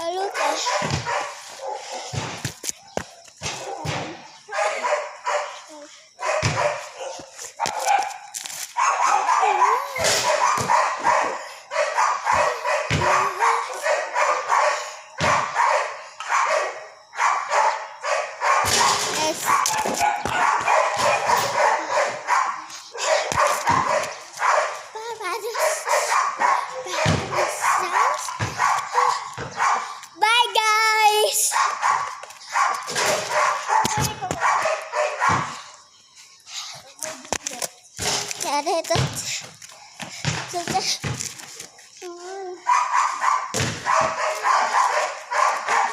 Maluto. Bye guys!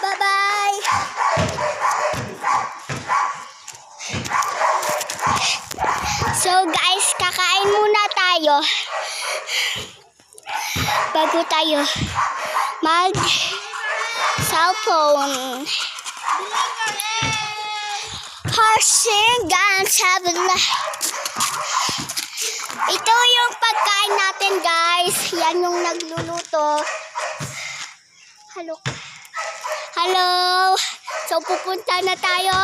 Bye-bye! So guys, kakain muna tayo bago tayo mag cellphone. Parsing and seven. Ito yung pagkain natin guys. Yan yung nagluluto. Hello. Hello. So pupunta na tayo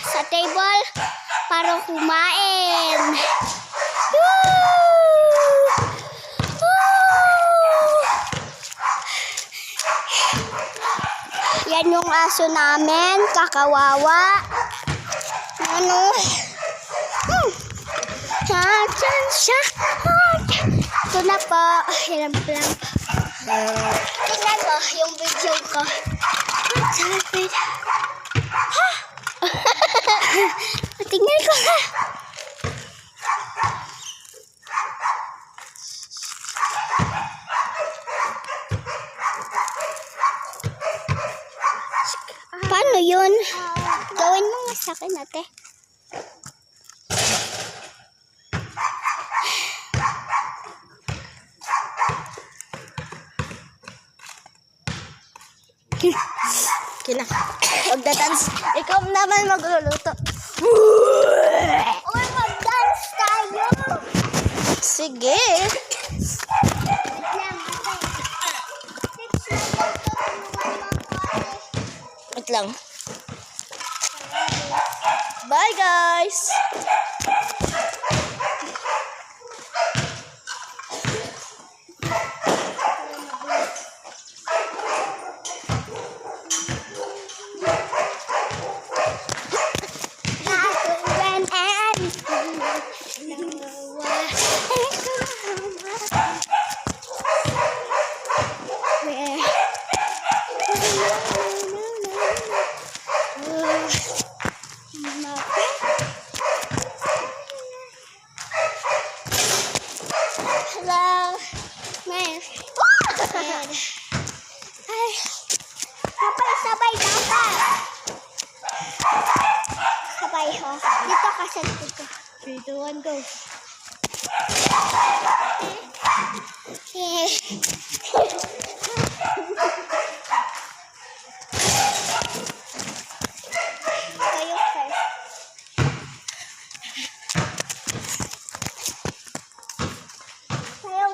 sa table para kumain. Woo! Yan yung aso namin, kakawawa. Ano? Siya. Ito na po. Hirap lang. Tingnan mo yung video ko. Tingnan ko ha. Paano yun? Gawin mo nga sa akin, ate. Kina. Magda-dance. Ikaw naman magluluto. Uy, mag-dance tayo. Sige. Wait lang. Bye guys. Hello. Man. Ay. Sabay dapat. Sabay ho. Dito ka sa likod ko. 3, 2, 1, go. Kayo first.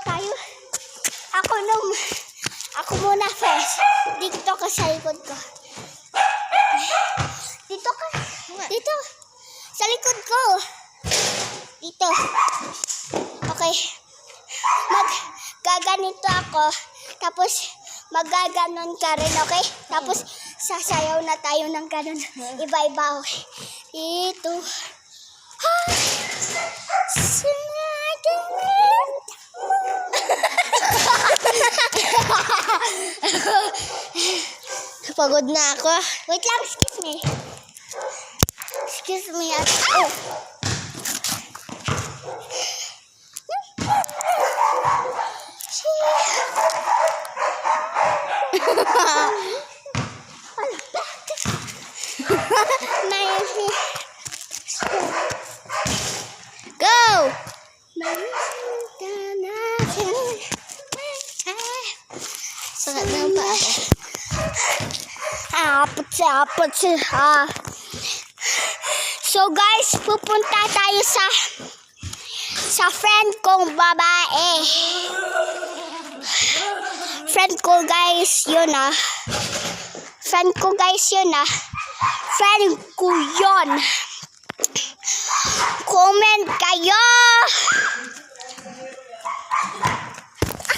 Tayo. Ako muna first. Dito ka sa likod ko. Dito ka. Dito. Sa likod ko. Dito. Okay. Maggaganito ako. Tapos maggaganon ka rin, okay? Tapos sasayaw na tayo ng ganon. Iba-iba, okay? Dito. Pagod na ako. Wait lang, excuse me. Excuse me. Oh. Go! Sangat nampak. So guys, pupunta tayo sa friend kong babae. Friend ko guys, yun ah. Friend ko guys, yun ah. Friend ko yun. Comment kayo!